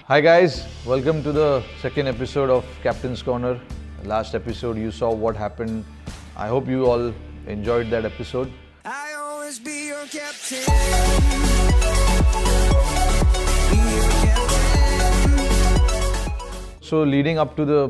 Hi guys, welcome to the second episode of Captain's Corner. Last episode you saw what happened. I hope you all enjoyed that episode. I always be your captain. So leading up to the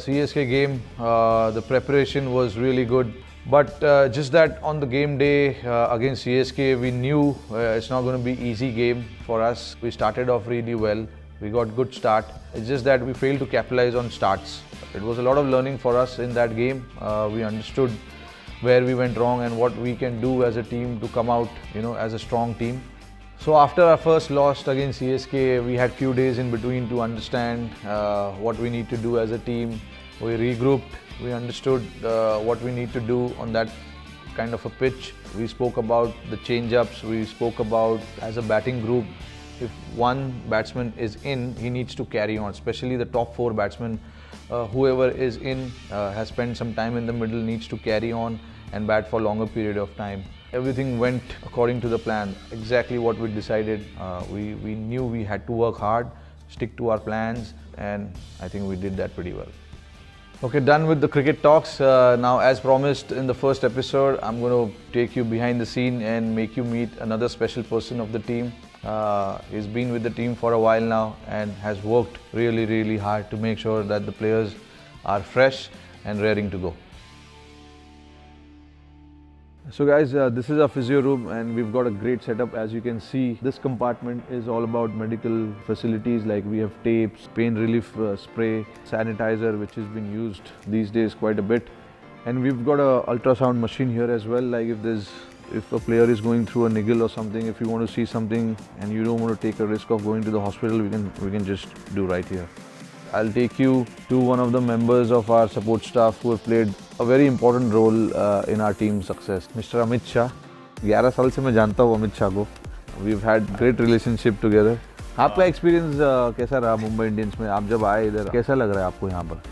CSK game, the preparation was really good. But just that on the game day against CSK, we knew it's not going to be easy game for us. We started off really well. We got good start. It's just that we failed to capitalize on starts. It was a lot of learning for us in that game. We understood where we went wrong and what we can do as a team to come out, as a strong team. So after our first loss against CSK, we had few days in between to understand what we need to do as a team. We regrouped. We understood what we need to do on that kind of a pitch. We spoke about the change-ups. We spoke about as a batting group, if one batsman is in, he needs to carry on, especially the top four batsmen. Whoever is in has spent some time in the middle, needs to carry on and bat for a longer period of time. Everything went according to the plan, exactly what we decided. We knew we had to work hard, stick to our plans, and I think we did that pretty well. Okay, done with the cricket talks. Now, as promised in the first episode, I'm going to take you behind the scene and make you meet another special person of the team. He's been with the team for a while now and has worked really hard to make sure that the players are fresh and raring to go. So guys, this is our physio room and we've got a great setup. As you can see, this compartment is all about medical facilities, like we have tapes, pain relief spray, sanitizer, which has been used these days quite a bit. And we've got a ultrasound machine here as well, like if a player is going through a niggle or something, if you want to see something and you don't want to take a risk of going to the hospital, we can just do right here. I'll take you to one of the members of our support staff who have played a very important role in our team's success, Mr. Amit Shah. 11 साल से मैं जानता हूँ अमित शाह को. We've had great relationship together. आपका experience कैसा रहा Mumbai Indians में? आप जब आए इधर, कैसा लग रहा है आपको यहाँ पर?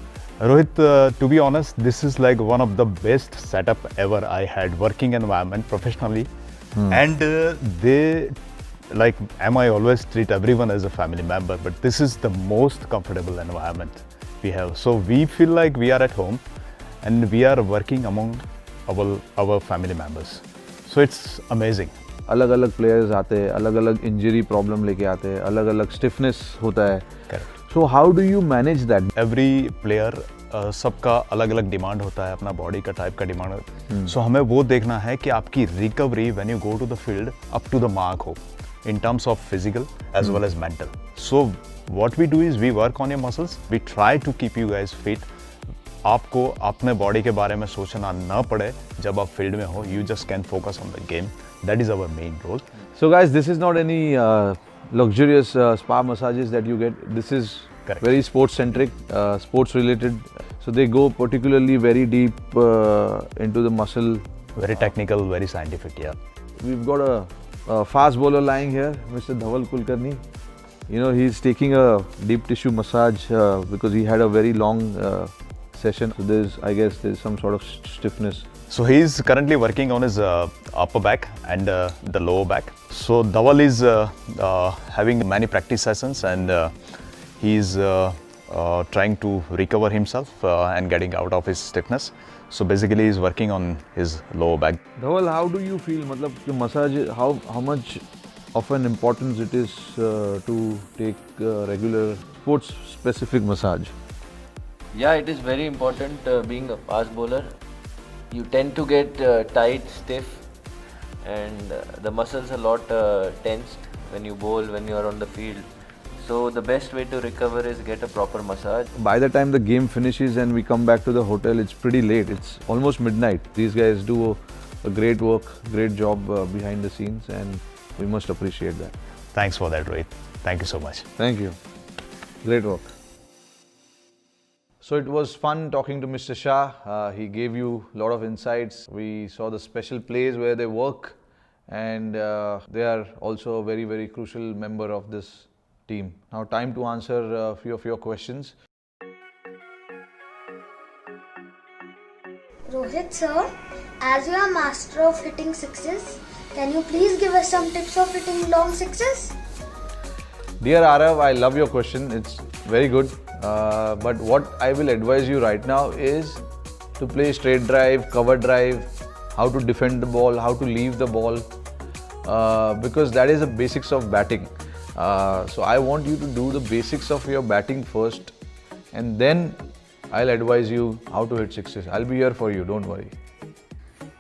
Rohit, to be honest, this is like one of the best setup ever I had, working environment professionally. And I always treat everyone as a family member, but this is the most comfortable environment we have. So we feel like we are at home and we are working among our family members. So it's amazing. अलग-अलग players आते हैं, अलग-अलग injury problem लेके आते हैं, अलग-अलग stiffness होता है. Correct. So how do you manage that? Every player सबका अलग-अलग डिमांड होता है, अपना बॉडी का टाइप का डिमांड. सो हमें वो देखना है कि आपकी recovery when you go to the field up to the mark हो, in terms of physical as well as mental. So what we do is we work on your muscles. We try to keep you guys fit. आपको अपने body के बारे में सोचना ना पड़े जब आप फील्ड में हो. You just can focus on the game. That is our main role. So guys, this is not any luxurious spa massages that you get. This is Correct. Very sports centric, sports related. So they go particularly very deep into the muscle. Very technical, very scientific, yeah. We've got a fast bowler lying here, Mr. Dhaval Kulkarni. He's taking a deep tissue massage because he had a very long session. So I guess there's some sort of stiffness. So he's currently working on his upper back and the lower back. So Dhaval is having many practice sessions and he's trying to recover himself and getting out of his stiffness. So basically he's working on his lower back. Dhaval, how do you feel? Matlab, massage, how much of an importance it is to take regular sports specific massage? Yeah, it is very important being a fast bowler. You tend to get tight, stiff, and the muscles a lot tensed when you bowl, when you are on the field. So the best way to recover is get a proper massage. By the time the game finishes and we come back to the hotel, it's pretty late. It's almost midnight. These guys do a great work, great job behind the scenes, and we must appreciate that. Thanks for that, Rohit. Thank you so much. Thank you. Great work. So it was fun talking to Mr. Shah. He gave you a lot of insights. We saw the special plays where they work, and they are also a very crucial member of this team. Now time to answer a few of your questions. Rohit sir, as you are master of hitting sixes, can you please give us some tips of hitting long sixes? Dear Arav, I love your question. It's very good. But what I will advise you right now is to play straight drive, cover drive, how to defend the ball, how to leave the ball, because that is the basics of batting. So I want you to do the basics of your batting first, and then I'll advise you how to hit sixes. I'll be here for you, don't worry.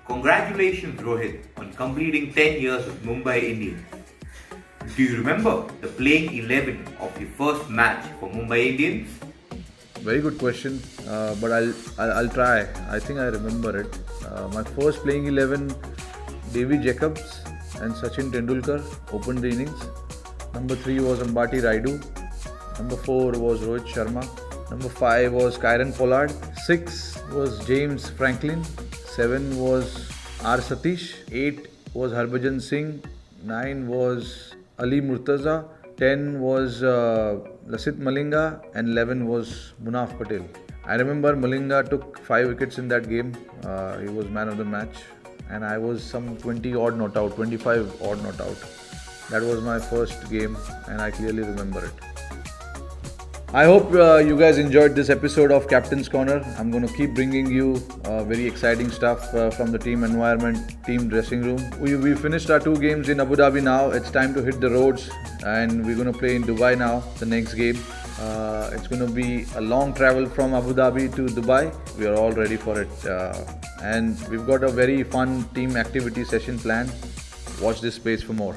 Congratulations, Rohit, on completing 10 years with Mumbai Indians. Do you remember the playing 11 of your first match for Mumbai Indians? Very good question, but I'll try. I think I remember it. My first playing 11, Davy Jacobs and Sachin Tendulkar opened the innings. Number 3 was Ambati Raidu. Number 4 was Rohit Sharma. Number 5 was Kieron Pollard. 6 was James Franklin. 7 was R. Satish. 8 was Harbhajan Singh. 9 was Ali Murtaza. 10 was Lasith Malinga, and 11 was Munaf Patel. I remember Malinga took 5 wickets in that game. He was man of the match, and I was some 20 odd not out, 25 odd not out. That was my first game, and I clearly remember it. I hope you guys enjoyed this episode of Captain's Corner. I'm going to keep bringing you very exciting stuff from the team environment, team dressing room. We finished our 2 games in Abu Dhabi now. It's time to hit the roads, and we're going to play in Dubai now, the next game. It's going to be a long travel from Abu Dhabi to Dubai. We are all ready for it. And we've got a very fun team activity session planned. Watch this space for more.